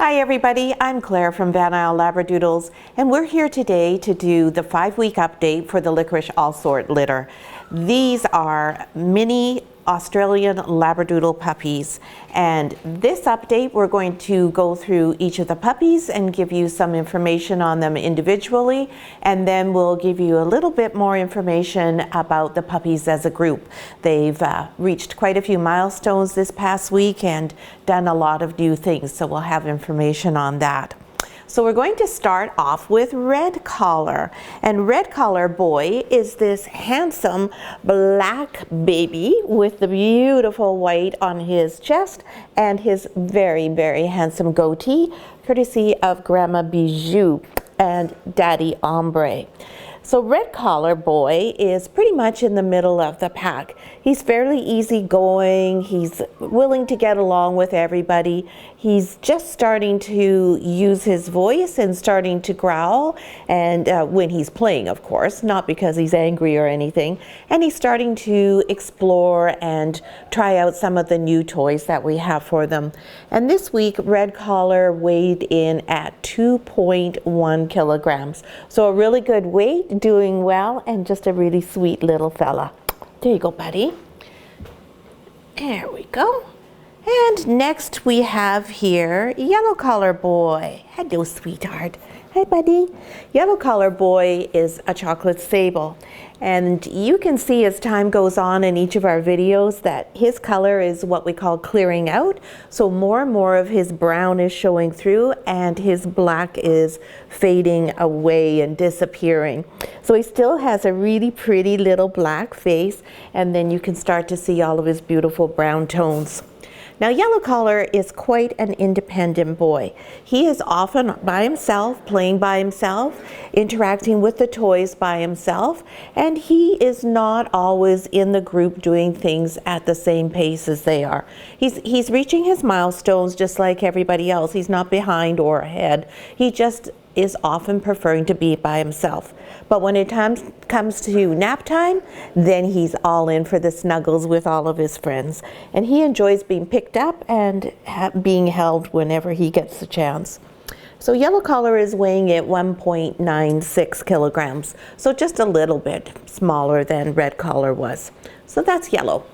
Hi everybody, I'm Claire from Isle Labradoodles, and we're here today to do the 5-week update for the Licorice Allsorts litter. These are mini Australian Labradoodle puppies, and this update we're going to go through each of the puppies and give you some information on them individually, and then we'll give you a little bit more information about the puppies as a group. They've reached quite a few milestones this past week and done a lot of new things, so we'll have information on that. So we're going to start off with Red Collar, and Red Collar Boy is this handsome black baby with the beautiful white on his chest and his very, very handsome goatee, courtesy of Grandma Bijou and Daddy Ombre. So Red Collar Boy is pretty much in the middle of the pack. He's fairly easygoing, he's willing to get along with everybody. He's just starting to use his voice and starting to growl, and when he's playing, of course, not because he's angry or anything. And he's starting to explore and try out some of the new toys that we have for them. And this week, Red Collar weighed in at 2.1 kilograms. So a really good weight, doing well, and just a really sweet little fella. There you go, buddy. There we go. And next we have here Yellow Collar Boy. Hello, sweetheart. Hi, buddy. Yellow Collar Boy is a chocolate sable. And you can see as time goes on in each of our videos that his color is what we call clearing out. So more and more of his brown is showing through and his black is fading away and disappearing. So he still has a really pretty little black face, and then you can start to see all of his beautiful brown tones. Now, Yellow Collar is quite an independent boy. He is often by himself, playing by himself, interacting with the toys by himself, and he is not always in the group doing things at the same pace as they are. He's reaching his milestones just like everybody else. He's not behind or ahead. He just is often preferring to be by himself. But when it comes to nap time, then he's all in for the snuggles with all of his friends. And he enjoys being picked up and being held whenever he gets the chance. So Yellow Collar is weighing at 1.96 kilograms, so just a little bit smaller than Red Collar was. So that's Yellow.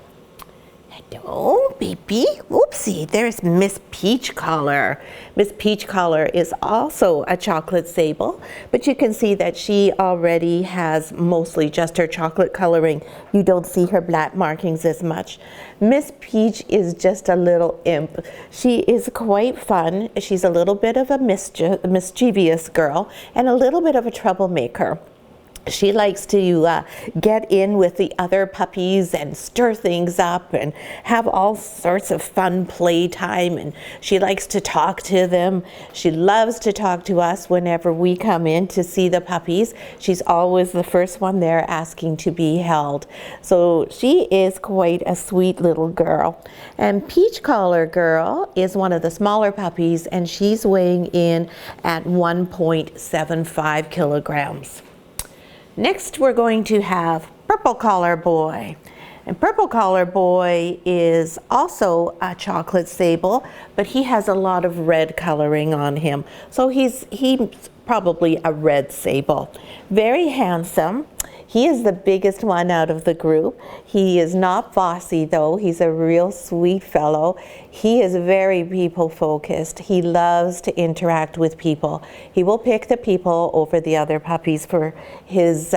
Hello, baby. Oopsie, there's Miss Peach Collar. Miss Peach Collar is also a chocolate sable, but you can see that she already has mostly just her chocolate coloring. You don't see her black markings as much. Miss Peach is just a little imp. She is quite fun. She's a little bit of a mischievous girl and a little bit of a troublemaker. She likes to get in with the other puppies and stir things up and have all sorts of fun playtime, and she likes to talk to them. She loves to talk to us whenever we come in to see the puppies. She's always the first one there asking to be held. So she is quite a sweet little girl. And Peach Collar Girl is one of the smaller puppies, and she's weighing in at 1.75 kilograms. Next, we're going to have Purple Collar Boy. And Purple Collar Boy is also a chocolate sable, but he has a lot of red coloring on him. So he's probably a red sable. Very handsome. He is the biggest one out of the group. He is not bossy though. He's a real sweet fellow. He is very people focused. He loves to interact with people. He will pick the people over the other puppies for his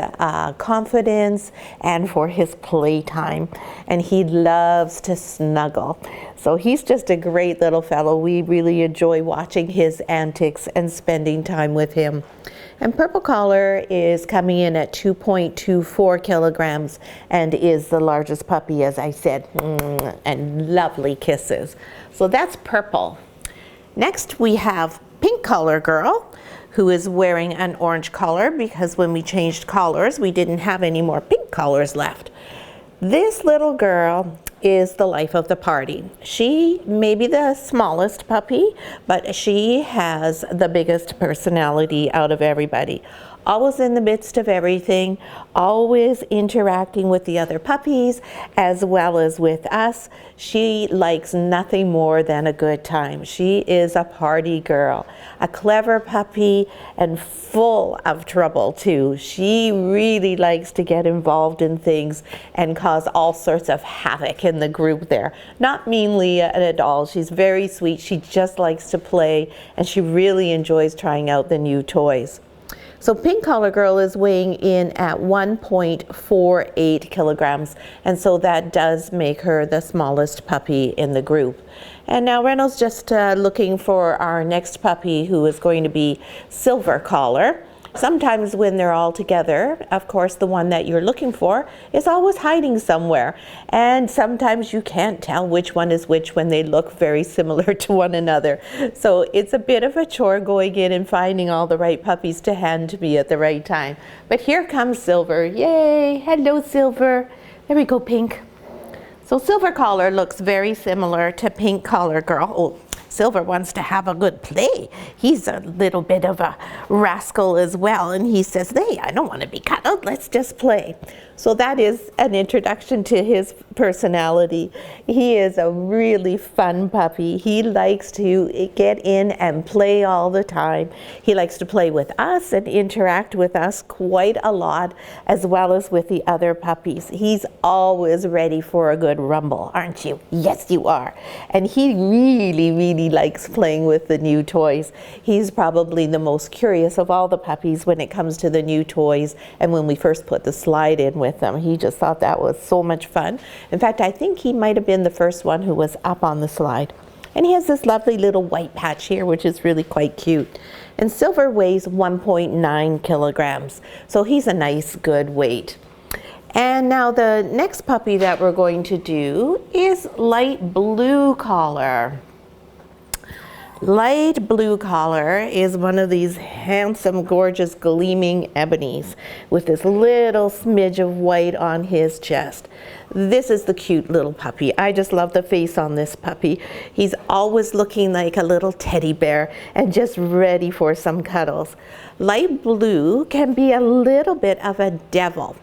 confidence and for his playtime. And he loves to snuggle. So he's just a great little fellow. We really enjoy watching his antics and spending time with him. And Purple Collar is coming in at 2.24 kilograms and is the largest puppy, as I said, and lovely kisses. So that's Purple. Next we have Pink Collar Girl, who is wearing an orange collar because when we changed collars, we didn't have any more pink collars left. This little girl is the life of the party. She may be the smallest puppy, but she has the biggest personality out of everybody. always in the midst of everything, always interacting with the other puppies as well as with us. She likes nothing more than a good time. She is a party girl, a clever puppy, and full of trouble too. She really likes to get involved in things and cause all sorts of havoc in the group there. Not meanly at all. She's very sweet. She just likes to play, and she really enjoys trying out the new toys. So Pink Collar Girl is weighing in at 1.48 kilograms, and so that does make her the smallest puppy in the group. And now Reynolds just looking for our next puppy, who is going to be Silver Collar. Sometimes when they're all together, of course, the one that you're looking for is always hiding somewhere. And sometimes you can't tell which one is which when they look very similar to one another. So it's a bit of a chore going in and finding all the right puppies to hand to me at the right time. But here comes Silver. Yay! Hello, Silver. There we go, Pink. So Silver Collar looks very similar to Pink Collar Girl. Oh, Silver wants to have a good play. He's a little bit of a rascal as well, and he says, hey, I don't want to be cuddled, let's just play. So that is an introduction to his personality. He is a really fun puppy. He likes to get in and play all the time. He likes to play with us and interact with us quite a lot, as well as with the other puppies. He's always ready for a good rumble, aren't you? Yes, you are. And he really likes playing with the new toys. He's probably the most curious of all the puppies when it comes to the new toys. And when we first put the slide in with them, he just thought that was so much fun. In fact, I think he might have been the first one who was up on the slide. And he has this lovely little white patch here, which is really quite cute. And Silver weighs 1.9 kilograms. So he's a nice, good weight. And now the next puppy that we're going to do is Light Blue Collar. Light Blue Collar is one of these handsome, gorgeous, gleaming ebonies with this little smidge of white on his chest. This is the cute little puppy. I just love the face on this puppy. He's always looking like a little teddy bear and just ready for some cuddles. Light Blue can be a little bit of a devil.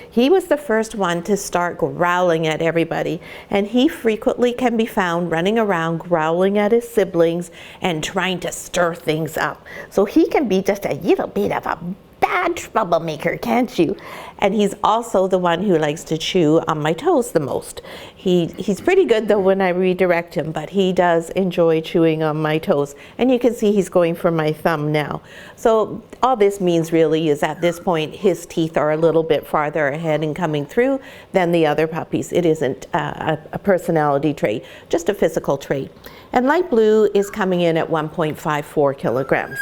He was the first one to start growling at everybody, and he frequently can be found running around growling at his siblings and trying to stir things up. So he can be just a little bit of a bad troublemaker, can't you? And he's also the one who likes to chew on my toes the most. He's pretty good though when I redirect him, but he does enjoy chewing on my toes. And you can see he's going for my thumb now. So all this means really is at this point his teeth are a little bit farther ahead and coming through than the other puppies. It isn't a personality trait, just a physical trait. And Light Blue is coming in at 1.54 kilograms.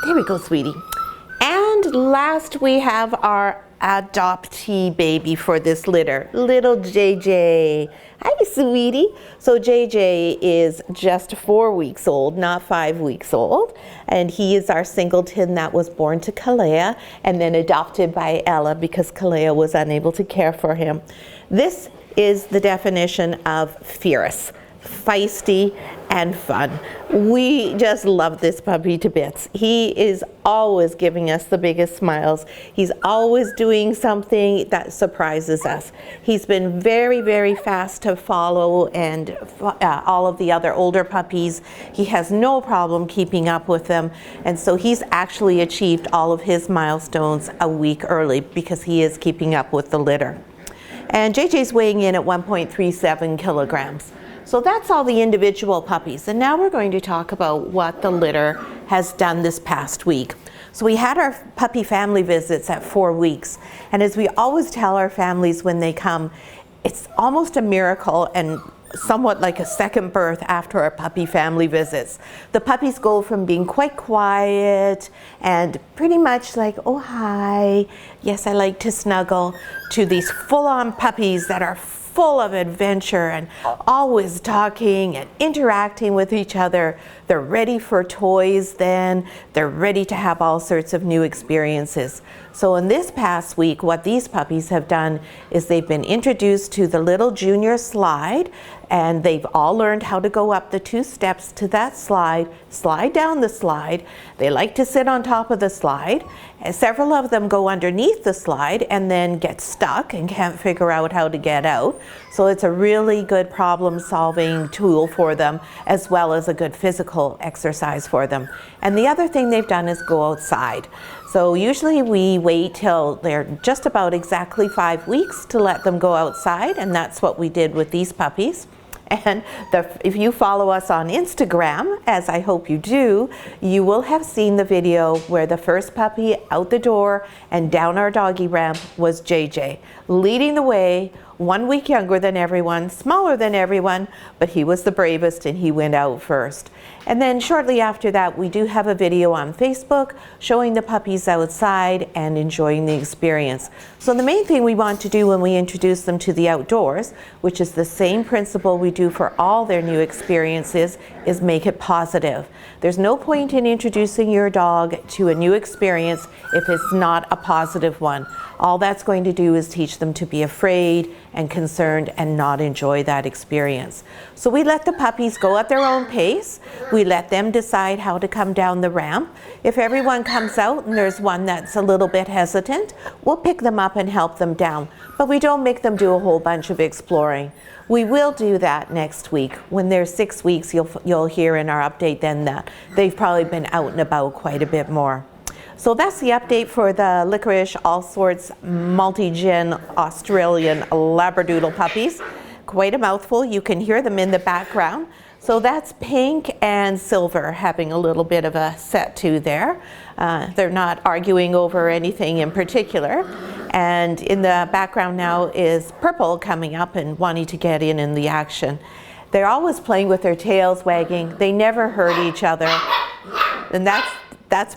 There we go, sweetie. And last we have our adoptee baby for this litter, little JJ. Hi, sweetie. So JJ is just 4 weeks old, not 5 weeks old. And he is our singleton that was born to Kalea and then adopted by Ella because Kalea was unable to care for him. This is the definition of fierce, feisty, and fun. We just love this puppy to bits. He is always giving us the biggest smiles. He's always doing something that surprises us. He's been very fast to follow and all of the other older puppies. He has no problem keeping up with them, and so he's actually achieved all of his milestones a week early because he is keeping up with the litter. And JJ's weighing in at 1.37 kilograms. So that's all the individual puppies. And now we're going to talk about what the litter has done this past week. So we had our puppy family visits at 4 weeks. And as we always tell our families when they come, it's almost a miracle and somewhat like a second birth after our puppy family visits. The puppies go from being quite quiet and pretty much like, oh, hi, yes, I like to snuggle, to these full-on puppies that are full of adventure and always talking and interacting with each other. They're ready for toys then. They're ready to have all sorts of new experiences. So in this past week, what these puppies have done is they've been introduced to the little junior slide, and they've all learned how to go up the 2 steps to that slide down the slide. They like to sit on top of the slide. And several of them go underneath the slide and then get stuck and can't figure out how to get out. So it's a really good problem-solving tool for them, as well as a good physical exercise for them. And the other thing they've done is go outside. So usually we wait till they're just about exactly 5 weeks to let them go outside, and that's what we did with these puppies. And if you follow us on Instagram, as I hope you do, you will have seen the video where the first puppy out the door and down our doggy ramp was JJ, leading the way, 1 week younger than everyone, smaller than everyone, but he was the bravest and he went out first. And then shortly after that, we do have a video on Facebook showing the puppies outside and enjoying the experience. So the main thing we want to do when we introduce them to the outdoors, which is the same principle we do for all their new experiences, is make it positive. There's no point in introducing your dog to a new experience if it's not a positive one. All that's going to do is teach them to be afraid and concerned and not enjoy that experience. So we let the puppies go at their own pace. We let them decide how to come down the ramp. If everyone comes out and there's one that's a little bit hesitant, we'll pick them up and help them down. But we don't make them do a whole bunch of exploring. We will do that next week. When they're 6 weeks, you'll hear in our update then that they've probably been out and about quite a bit more. So that's the update for the Licorice Allsorts multi-gen Australian Labradoodle puppies. Quite a mouthful. You can hear them in the background. So that's pink and silver having a little bit of a set to there. They're not arguing over anything in particular. And in the background now is purple coming up and wanting to get in the action. They're always playing with their tails wagging. They never hurt each other. And that's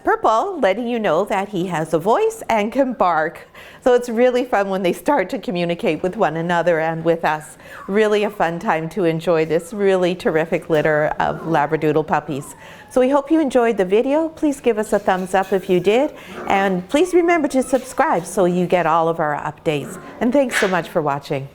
Purple, letting you know that he has a voice and can bark. So it's really fun when they start to communicate with one another and with us. Really a fun time to enjoy this really terrific litter of Labradoodle puppies. So we hope you enjoyed the video. Please give us a thumbs up if you did. And please remember to subscribe so you get all of our updates. And thanks so much for watching.